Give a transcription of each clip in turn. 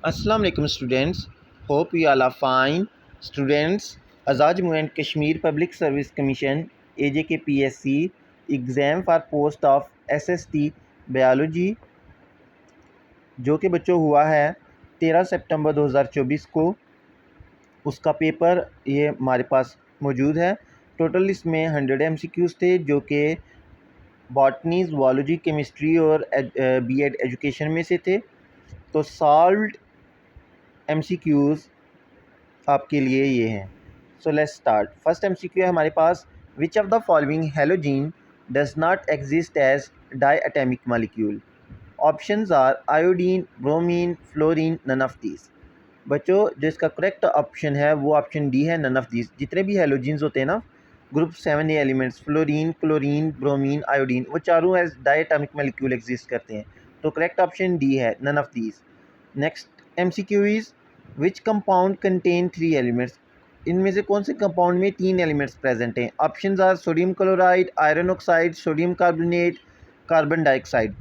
Assalamu alaikum students. Hope you all are fine. Students, Azad Jammu and Kashmir Public Service Commission AJKPSC exam for post of SST biology जो कि बच्चों हुआ है 13 सितंबर 2024 को, उसका paper ये हमारे पास मौजूद है। टोटल इसमें 100 MCQs थे जो कि बॉटनी, ज़ूलॉजी, केमिस्ट्री और B.Ed एजुकेशन में से थे। तो सॉल्व्ड MCQs आपके लिए ये हैं। So let's start. First MCQ है हमारे पास, which of the following halogen does not exist as diatomic molecule. Options are iodine, bromine, fluorine, none of these. बच्चों जिसका करेक्ट ऑप्शन है वो ऑप्शन डी है, नन ऑफ दीज। जितने भी हेलोजीन्स होते हैं ना group 7A elements, fluorine, chlorine, bromine, iodine, वो चारों एज डाईएटॉमिक मॉलिक्यूल एग्जिस्ट करते हैं। तो करेक्ट ऑप्शन डी है, none of these. Next MCQ is which compound contain 3 elements. इनमें से कौन से कंपाउंड में 3 एलिमेंट्स प्रेजेंट हैं। Options are sodium chloride, iron oxide, sodium carbonate, carbon dioxide.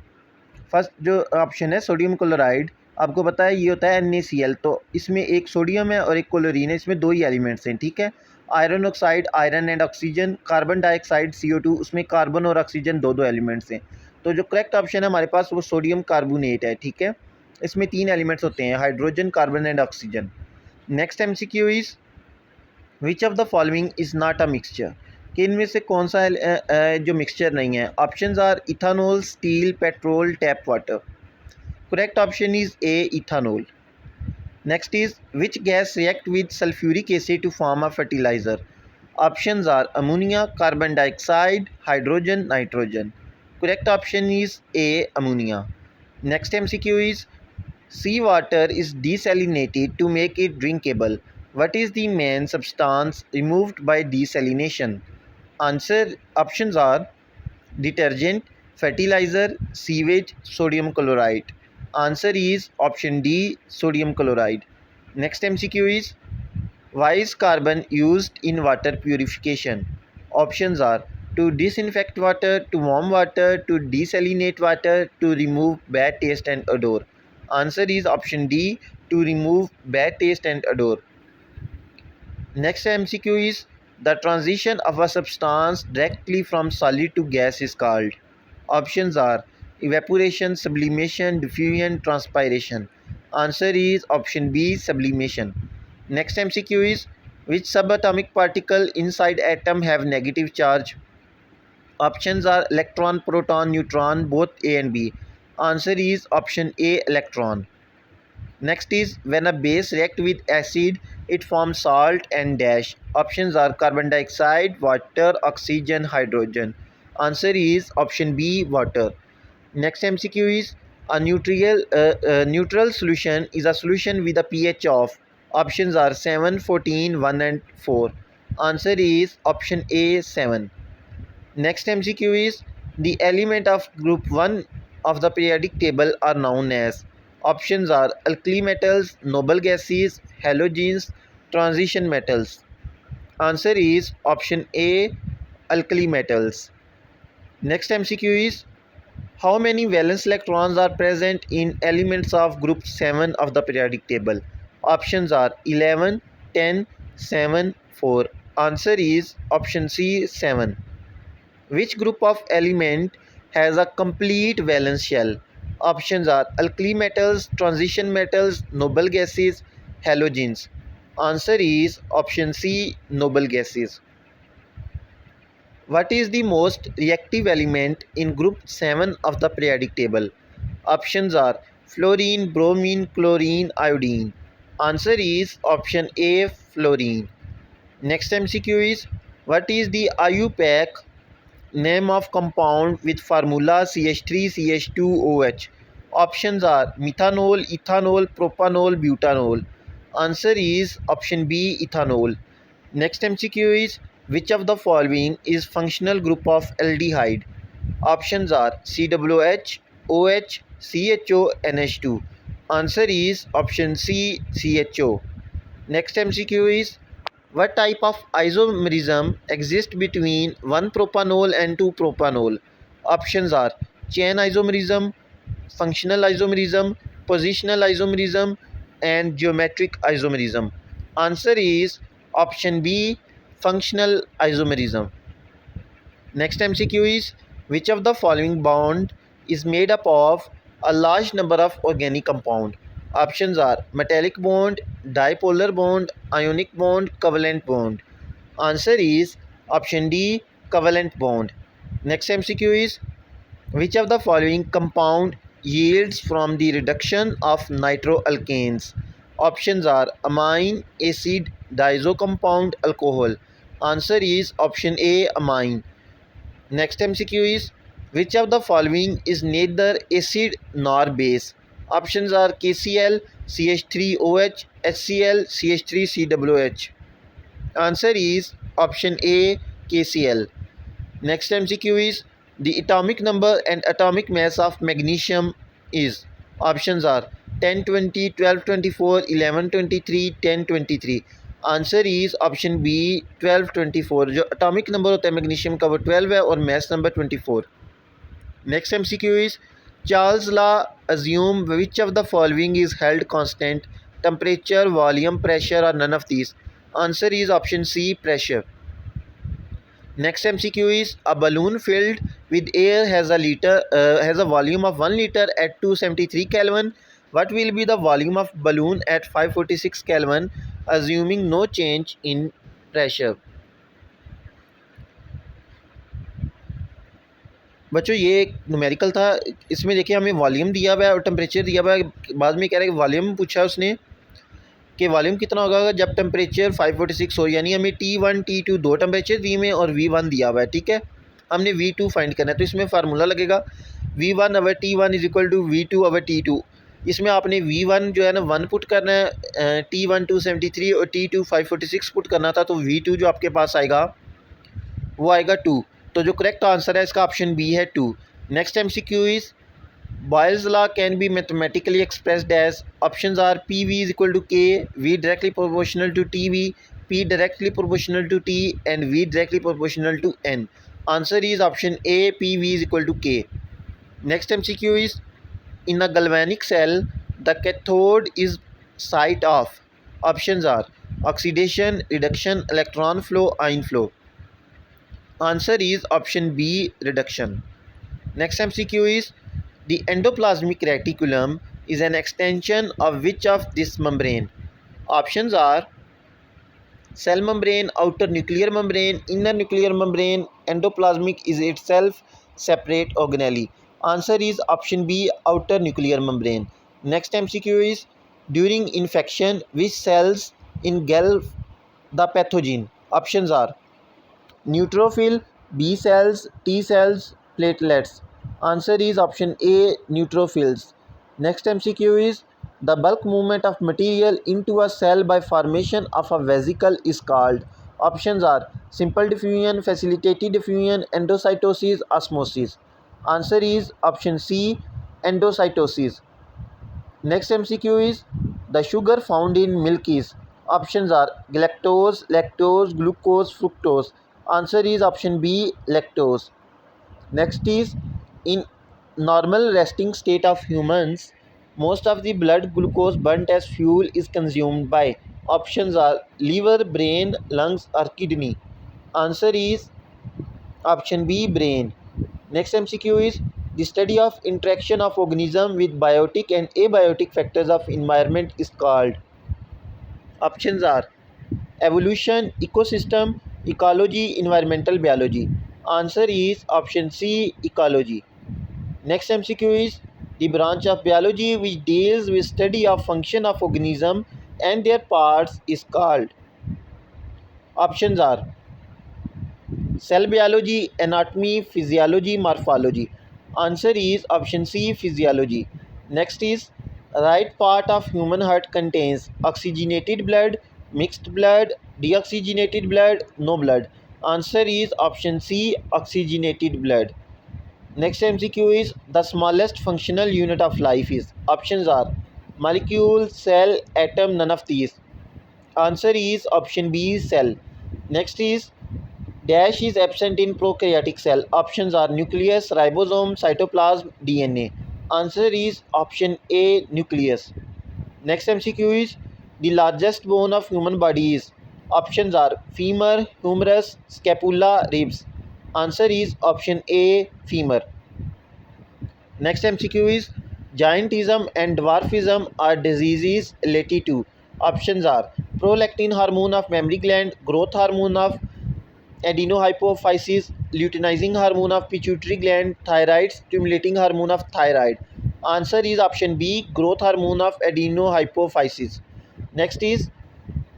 First जो ऑप्शन है सोडियम क्लोराइड, आपको पता है ये होता है NaCl, तो इसमें एक सोडियम है और एक क्लोरीन है, इसमें 2 ही एलिमेंट्स हैं, ठीक है। Iron oxide, iron and oxygen, carbon dioxide CO2, उसमें कार्बन और ऑक्सीजन 2 एलिमेंट्स हैं। तो जो करेक्ट ऑप्शन है हमारे पास वो सोडियम कार्बोनेट है, ठीक है। इसमें 3 एलिमेंट्स होते हैं, hydrogen, carbon and oxygen. Next MCQ is which of the following is not a mixture. कि इनमें से कौन सा जो मिक्सचर नहीं है। Options are ethanol, steel, petrol, tap water. Correct option is A, ethanol. Next is which gas react with sulphuric acid to form a fertiliser. Options are ammonia, carbon dioxide, hydrogen, nitrogen. Correct option is A, ammonia. Next MCQ is sea water is desalinated to make it drinkable. What is the main substance removed by desalination? Answer options are detergent, fertilizer, sewage, sodium chloride. Answer is option D, sodium chloride. Next MCQ is why is carbon used in water purification? Options are to disinfect water, to warm water, to desalinate water, to remove bad taste and odor. Answer is option D, to remove bad taste and odor. Next MCQ is the transition of a substance directly from solid to gas is called. Options are evaporation, sublimation, diffusion, transpiration. Answer is option B, sublimation. Next MCQ is which subatomic particle inside atom have negative charge. Options are electron, proton, neutron, both A and B. Answer is option A, electron. Next is when a base react with acid, it forms salt and dash. Options are carbon dioxide, water, oxygen, hydrogen. Answer is option B, water. Next MCQ is a neutral solution is a solution with a pH of. Options are 7, 14, 1 and 4. Answer is option A, 7. Next MCQ is the element of group 1 of the periodic table are known as. Options are alkali metals, noble gases, halogens, transition metals. Answer is option A, alkali metals. Next MCQ is how many valence electrons are present in elements of group 7 of the periodic table? Options are 11, 10, 7, 4. Answer is option C, 7. Which group of element has a complete valence shell? Options are alkali metals, transition metals, noble gases, halogens. Answer is option C, noble gases. What is the most reactive element in group 7 of the periodic table? Options are fluorine, bromine, chlorine, iodine. Answer is option A, fluorine. Next MCQ is what is the IUPAC name of compound with formula CH3CH2OH? Options are methanol, ethanol, propanol, butanol. Answer is option B, ethanol. Next MCQ is which of the following is functional group of aldehyde? Options are COOH, OH, CHO, NH2. Answer is option C, CHO. Next MCQ is what type of isomerism exists between 1-propanol and 2-propanol? Options are chain isomerism, functional isomerism, positional isomerism, and geometric isomerism? Answer is option B, functional isomerism. Next MCQ is, which of the following bond is made up of a large number of organic compound? Options are metallic bond, dipolar bond, ionic bond, covalent bond. Answer is option D, covalent bond. Next MCQ is, which of the following compound yields from the reduction of nitroalkanes? Options are amine, acid, diazo compound, alcohol. Answer is option A, amine. Next MCQ is, which of the following is neither acid nor base? Options are KCl, CH3OH, HCl, CH3COOH. Answer is option A, KCl. Next MCQ is, the atomic number and atomic mass of magnesium is. Options are 10, 20, 12, 24, 11, 23, 10, 23. Answer is option B 12, 24. जो atomic number होता है magnesium का वो 12 है और mass number 24. Next MCQ is, Charles law assume which of the following is held constant: temperature, volume, pressure, or none of these? Answer is option C, pressure. Next MCQ is, a balloon filled with air has a volume of 1 liter at 273 Kelvin. What will be the volume of balloon at 546 Kelvin, assuming no change in pressure? बच्चों ये एक numerical था, इसमें देखिए हमें volume दिया हुआ है और टेम्परेचर दिया हुआ है. बाद में कह रहा है कि वॉल्यूम पूछा उसने कि वॉल्यूम कितना होगा जब टेम्परेचर 546 हो, यानी हमें T1 T2 दो टेम्परेचर दिए में और V1 दिया हुआ है. ठीक है, हमने V2 फाइंड करना है तो इसमें फार्मूला लगेगा V1 over T1 is equal to V2 over T2. इसमें आपने V1 जो है ना 1 पुट करना है, T1 273 और T2 546 पुट करना था, तो V2 जो आपके पास आएगा वो आएगा 2. तो जो करेक्ट आंसर है इसका ऑप्शन बी है 2. Next MCQ is, Boyle's law can be mathematically expressed as. Options are PV is equal to K, V directly proportional to TV, P directly proportional to T, and V directly proportional to N. Answer is option A, PV is equal to K. Next MCQ is, in a galvanic cell, the cathode is site of. Options are oxidation, reduction, electron flow, ion flow. Answer is option B, reduction. Next MCQ is, the endoplasmic reticulum is an extension of which of this membrane? Options are cell membrane, outer nuclear membrane, inner nuclear membrane. Endoplasmic is itself separate organelle. Answer is option B, outer nuclear membrane. Next MCQ is, during infection which cells engulf the pathogen? Options are neutrophil, B cells, T cells, platelets. Answer is option A, neutrophils. Next MCQ is, the bulk movement of material into a cell by formation of a vesicle is called. Options are simple diffusion, facilitated diffusion, endocytosis, osmosis. Answer is option C, endocytosis. Next MCQ is, the sugar found in milk is. Options are galactose, lactose, glucose, fructose. Answer is option B, lactose. Next is, in normal resting state of humans, most of the blood glucose burnt as fuel is consumed by. Options are liver, brain, lungs, or kidney. Answer is option B, brain. Next MCQ is, the study of interaction of organism with biotic and abiotic factors of environment is called. Options are evolution, ecosystem, ecology, environmental biology. Answer is option C, ecology. Next MCQ is, the branch of biology which deals with study of function of organism and their parts is called. Options are cell biology, anatomy, physiology, morphology. Answer is option C, physiology. Next is, right part of human heart contains oxygenated blood, mixed blood, deoxygenated blood, no blood. Answer is option C, oxygenated blood. Next MCQ is, the smallest functional unit of life is. Options are molecule, cell, atom, none of these. Answer is option B, cell. Next is, dash is absent in prokaryotic cell. Options are nucleus, ribosome, cytoplasm, DNA. Answer is option A, nucleus. Next MCQ is the largest bone of human body is. Options are femur, humerus, scapula, ribs. Answer is option A, femur. Next MCQ is giantism and dwarfism are diseases related to. Options are prolactin hormone of mammary gland, growth hormone of adenohypophysis, luteinizing hormone of pituitary gland, thyroid stimulating hormone of thyroid. Answer is option B, growth hormone of adenohypophysis. Next is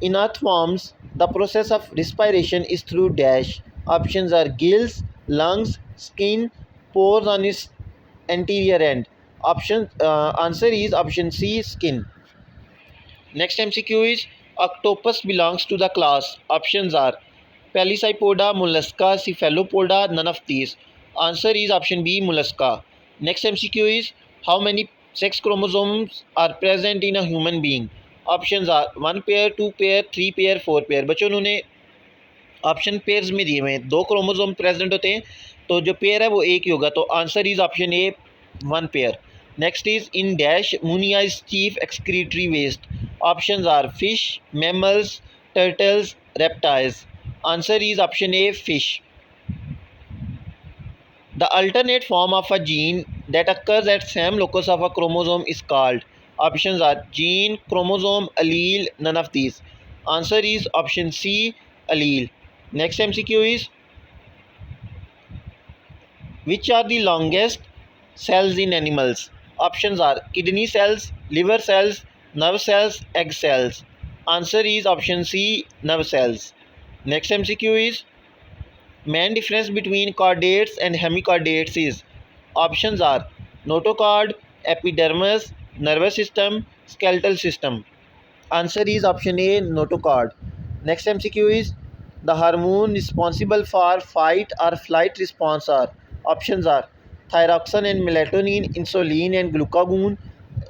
in earthworms, the process of respiration is through dash. Options are gills, lungs, skin, pores on its anterior end. Answer is option C, skin. Next MCQ is octopus belongs to the class. Options are Pelicypoda, Mollusca, Cephalopoda, none of these. Answer is option B, Mollusca. Next MCQ is how many sex chromosomes are present in a human being? Options are 1 pair, 2 pair, 3 pair, 4 pair. बच्चों उन्होंने option pairs में दिए हुए हैं, 2 chromosome present होते हैं तो जो पेयर है वो एक ही होगा, तो answer is option A, 1 pair. Next is in dash ammonia is chief excretory waste. Options are fish, mammals, turtles, reptiles. Answer is option A, fish. The alternate form of a gene that occurs at same locus of a chromosome is called. Options are gene, chromosome, allele, none of these. Answer is option C, allele. Next MCQ is which are the longest cells in animals? Options are kidney cells, liver cells, nerve cells, egg cells. Answer is option C, nerve cells. Next MCQ is main difference between chordates and hemichordates is. Options are notochord, epidermis, nervous system, skeletal system. Answer is option A, notochord. Next MCQ is the hormone responsible for fight or flight response are. Options are thyroxine and melatonin, insulin and glucagon,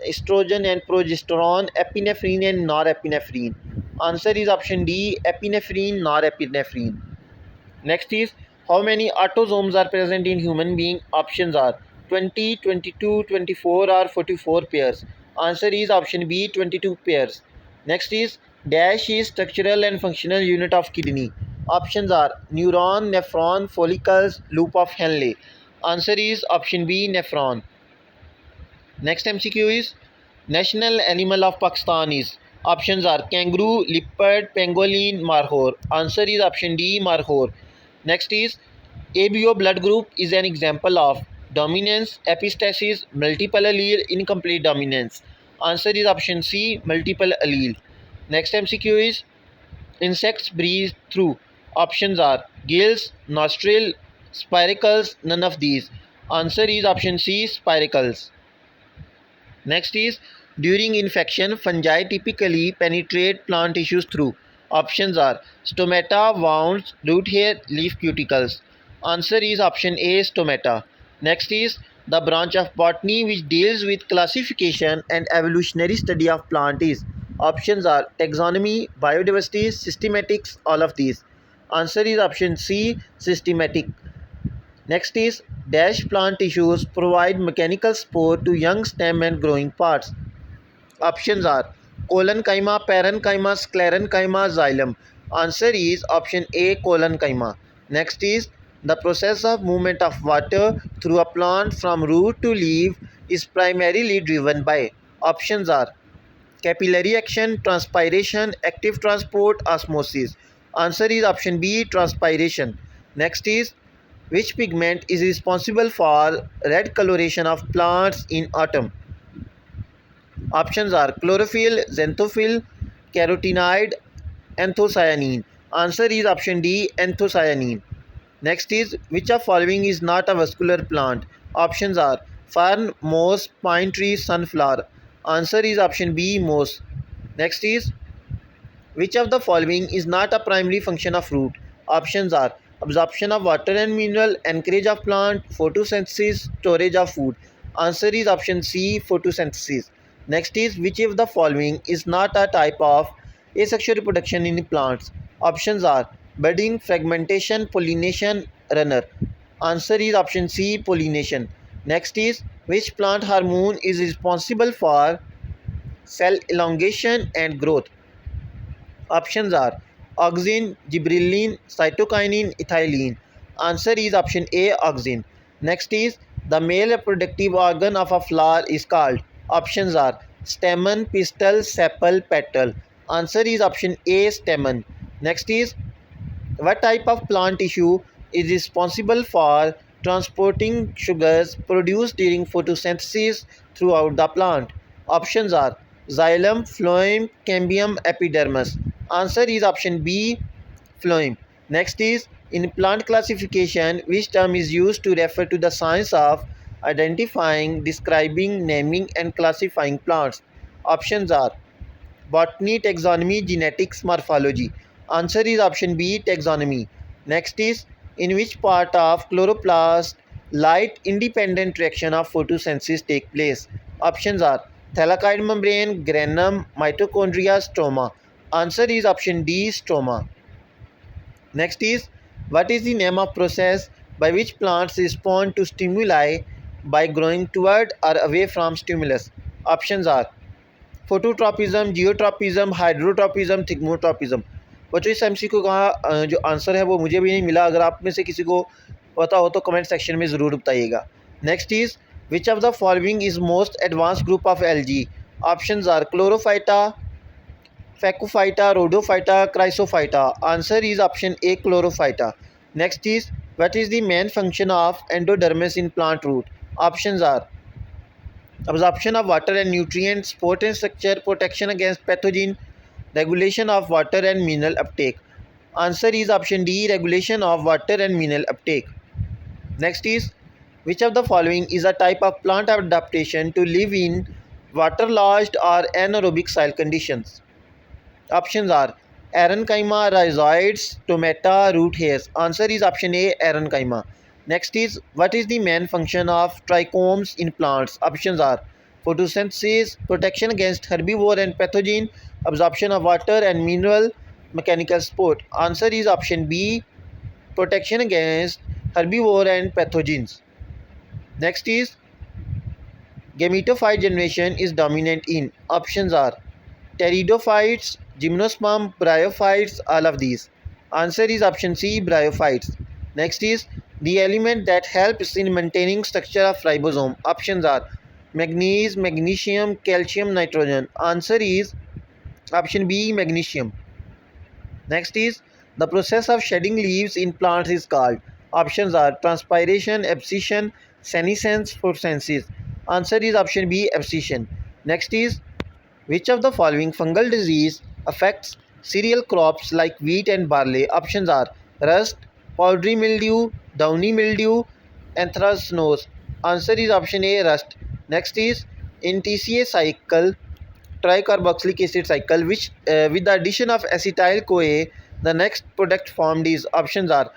estrogen and progesterone, epinephrine and norepinephrine. Answer is option D, epinephrine, norepinephrine. Next is how many autosomes are present in human being? Options are 20, 22, 24 or 44 pairs. Answer is option B, 22 pairs. Next is dash is structural and functional unit of kidney. Options are neuron, nephron, follicles, loop of Henle. Answer is option B, nephron. Next MCQ is national animal of Pakistan is. Options are kangaroo, leopard, pangolin, markhor. Answer is option D, markhor. Next is ABO blood group is an example of dominance, epistasis, multiple allele, incomplete dominance. Answer is option C, multiple allele. Next MCQ is insects breathe through. Options are gills, nostril, spiracles, none of these. Answer is option C, spiracles. Next is during infection, fungi typically penetrate plant tissues through. Options are stomata, wounds, root hair, leaf cuticles. Answer is option A, stomata. Next is the branch of botany which deals with classification and evolutionary study of plant is. Options are taxonomy, biodiversity, systematics, all of these. Answer is option C, systematic. Next is dash plant tissues provide mechanical support to young stem and growing parts. Options are collenchyma, parenchyma, sclerenchyma, xylem. Answer is option A, collenchyma. Next is the process of movement of water through a plant from root to leaf is primarily driven by. Options are capillary action, transpiration, active transport, osmosis. Answer is option B, transpiration. Next is which pigment is responsible for red coloration of plants in autumn? Options are chlorophyll, xanthophyll, carotenoid, anthocyanin. Answer is option D, anthocyanin. Next is which of following is not a vascular plant? Options are fern, moss, pine tree, sunflower. Answer is option B, moss. Next is which of the following is not a primary function of root? Options are absorption of water and mineral, anchorage of plant, photosynthesis, storage of food. Answer is option C, photosynthesis. Next is which of the following is not a type of asexual reproduction in plants? Options are budding, fragmentation, pollination, runner. Answer is option C, pollination. Next is which plant hormone is responsible for cell elongation and growth. Options are auxin, gibberellin, cytokinin, ethylene. Answer is option A, auxin. Next is the male reproductive organ of a flower is called. Options are stamen, pistil, sepal, petal. Answer is option A, stamen. Next is what type of plant tissue is responsible for transporting sugars produced during photosynthesis throughout the plant? Options are xylem, phloem, cambium, epidermis. Answer is option B, phloem. Next is in plant classification, which term is used to refer to the science of identifying, describing, naming, and classifying plants? Options are botany, taxonomy, genetics, morphology. Answer is option B, taxonomy. Next is in which part of chloroplast light independent reaction of photosynthesis take place? Options are thylakoid membrane, granum, mitochondria, stroma. Answer is option D, stroma. Next is what is the name of process by which plants respond to stimuli by growing toward or away from stimulus? Options are phototropism, geotropism, hydrotropism, thigmotropism. बच्चों इस MCQ का जो answer है वो मुझे भी नहीं मिला। अगर आप में से किसी को पता हो तो कमेंट सेक्शन में ज़रूर बताइएगा। Next is which of the following is most advance group of algae? Options are chlorophyta, phaeophyta, rhodophyta, chrysophyta. Answer is option A, chlorophyta. Next is what is the main function of endodermis in plant root? Options are absorption of water and nutrients, support and structure, protection against pathogen, regulation of water and mineral uptake. Answer is option D, regulation of water and mineral uptake. Next is which of the following is a type of plant adaptation to live in waterlogged or anaerobic soil conditions? Options are Aeronkyma, rhizoids, stomata, root hairs. Answer is option A, Aeronkyma. Next is what is the main function of trichomes in plants? Options are photosynthesis, protection against herbivore and pathogen, absorption of water and mineral, mechanical support. Answer is option B, protection against herbivore and pathogens. Next is gametophyte generation is dominant in. Options are pteridophytes, gymnosperm, bryophytes, all of these. Answer is option C, bryophytes. Next is the element that helps in maintaining structure of ribosome. Options are manganese, magnesium, calcium, nitrogen. Answer is option B, magnesium. Next is the process of shedding leaves in plants is called. Options are transpiration, abscission, senescence, photosynthesis. Answer is option B, abscission. Next is which of the following fungal disease affects cereal crops like wheat and barley? Options are rust, powdery mildew, downy mildew, anthracnose. Answer is option A, rust. Next is in TCA cycle, tricarboxylic acid cycle, which with the addition of acetyl CoA, the next product formed is. Options are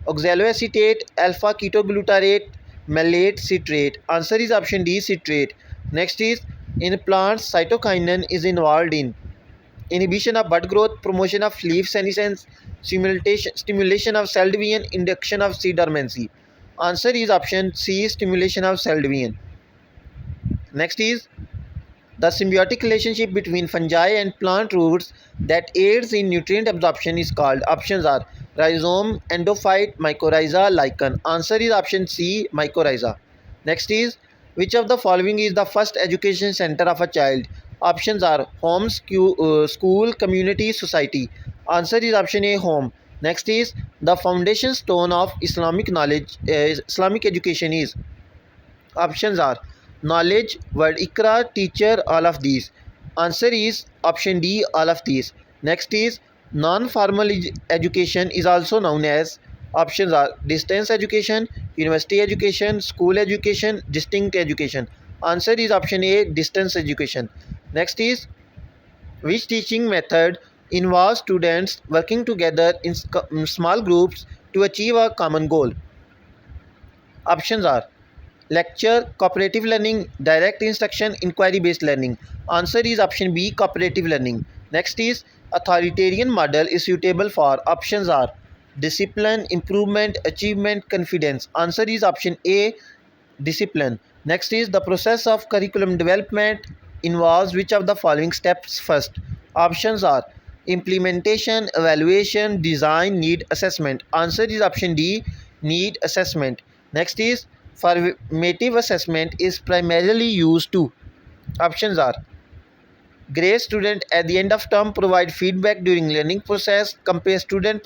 oxaloacetate, alpha ketoglutarate, malate, citrate. Answer is option D, citrate. Next is in plants, cytokinin is involved in inhibition of bud growth, promotion of leaf senescence, stimulation of cell division, induction of seed dormancy. Answer is option C, stimulation of cell division. Next is the symbiotic relationship between fungi and plant roots that aids in nutrient absorption is called. Options are rhizome, endophyte, mycorrhiza, lichen. Answer is option C, mycorrhiza. Next is which of the following is the first education center of a child? Options are home, school, community, society. Answer is option A, home. Next is the foundation stone of Islamic knowledge, Islamic education is. Options are knowledge, word ikra, teacher, all of these. Answer is option D, all of these. Next is non-formal education is also known as. Options are distance education, university education, school education, distinct education. Answer is option A, distance education. Next is which teaching method involves students working together in small groups to achieve a common goal? Options are lecture, cooperative learning, direct instruction, inquiry based learning. Answer is option B, cooperative learning. Next is authoritarian model is suitable for. Options are discipline, improvement, achievement, confidence. Answer is option A, discipline. Next is the process of curriculum development involves which of the following steps first? Options are implementation, evaluation, design, need assessment. Answer is option D, need assessment. Next is formative assessment is primarily used to. Options are grade student at the end of term, provide feedback during learning process, compare student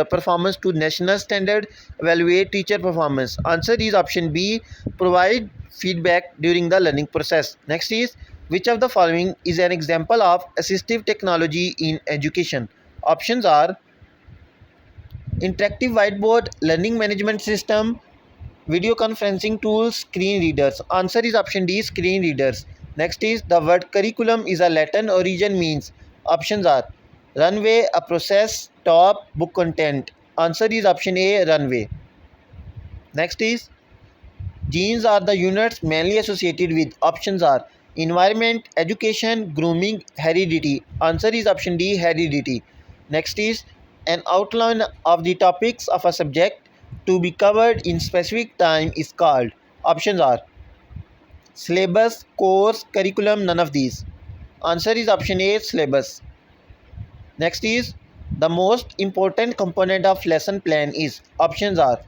performance to national standard, evaluate teacher performance. Answer is option B, provide feedback during the learning process. Next is which of the following is an example of assistive technology in education? Options are interactive whiteboard, learning management system, video conferencing tools, screen readers. Answer is option D, screen readers. Next is the word curriculum is a Latin origin means. Options are runway, a process, top, book content. Answer is option A, runway. Next is genes are the units mainly associated with. Options are environment, education, grooming, heredity. Answer is option D, heredity. Next is an outline of the topics of a subject to be covered in specific time is called. Options are syllabus, course, curriculum, none of these. Answer is option A, syllabus. Next is the most important component of lesson plan is. Options are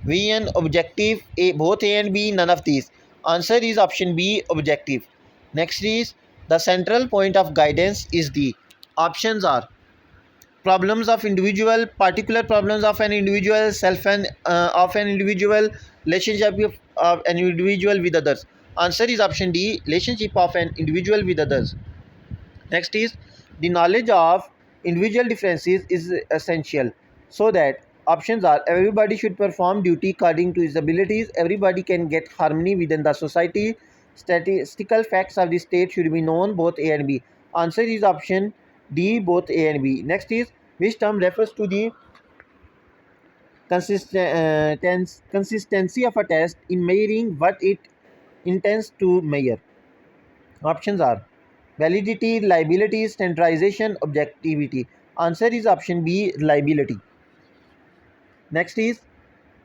VN, objective, A, both A and B, none of these. Answer is option B, objective. Next is the central point of guidance is the. Options are problems of individual, particular problems of an individual, self and of an individual, relationship of an individual with others. Answer is option D, relationship of an individual with others. Next is the knowledge of individual differences is essential so that. Options are everybody should perform duty according to his abilities, everybody can get harmony within the society, statistical facts of the state should be known, both A and B. Answer is option D, both A and B. Next is which term refers to the consistency of a test in measuring what it intends to measure. Options are validity, reliability, standardization, objectivity. Answer is option B, reliability. Next is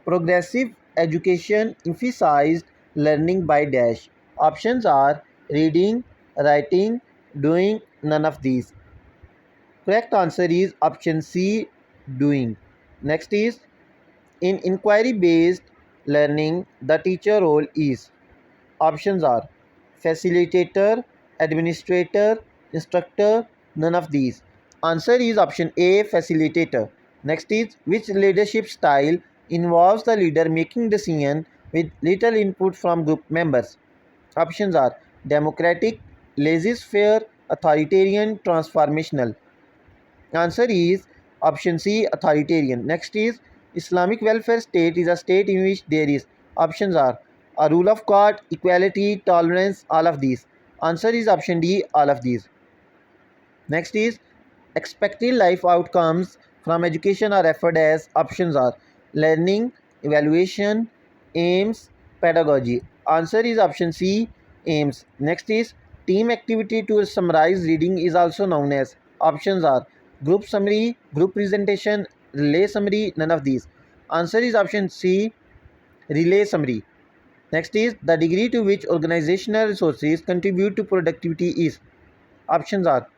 progressive education emphasized learning by dash. Options are reading, writing, doing, none of these. Correct answer is option C, doing. Next is in inquiry based learning, the teacher role is. Options are facilitator, administrator, instructor, none of these. Answer is option A, facilitator. Next is which leadership style involves the leader making decision with little input from group members. Options are democratic, laissez-faire, authoritarian, transformational. Answer is option C, authoritarian. Next is Islamic welfare state is a state in which there is. Options are a rule of God, equality, tolerance, all of these. Answer is option D, all of these. Next is expected life outcomes from education are referred as. Options are learning, evaluation, aims, pedagogy. Answer is option C, aims. Next is team activity to summarize reading is also known as. Options are group summary, group presentation, relay summary, none of these. Answer is option C, relay summary. Next is the degree to which organizational resources contribute to productivity is. Options are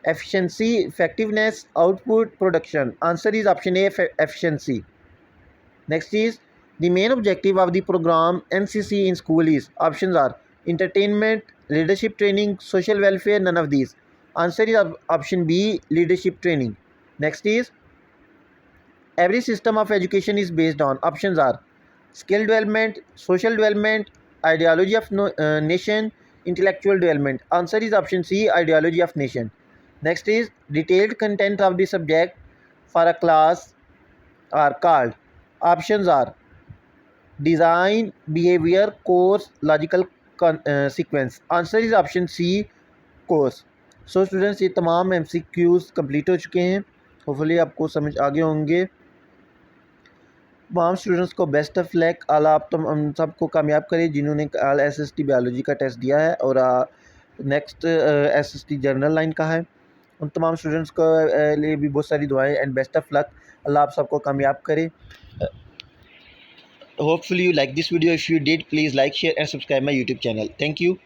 efficiency, effectiveness, output, production. Answer is option A, efficiency. Next is the main objective of the program NCC in school is. Options are entertainment, leadership training, social welfare, none of these. Answer is option B, leadership training. Next is every system of education is based on. Options are skill development, social development, ideology of nation, intellectual development. Answer is option C, ideology of nation. Next is detailed content of the subject for a class are called. Options are design, behavior, course, logical sequence. Answer is option C, course. So students ये तमाम MCQs complete हो चुके हैं, hopefully आपको समझ आ गए होंगे। तमाम स्टूडेंट्स को बेस्ट ऑफ लक, अल्लाह आप हम सबको कामयाब करे जिन्होंने SST बायोलॉजी का टेस्ट दिया है और नेक्स्ट SST जनरल लाइन का है। उन तमाम स्टूडेंट्स को लिए भी बहुत सारी दुआएं एंड बेस्ट ऑफ लक, अल्लाह आप सबको कामयाब करे। Hopefully you like this video. If you did, please like, share and subscribe my YouTube channel. Thank you.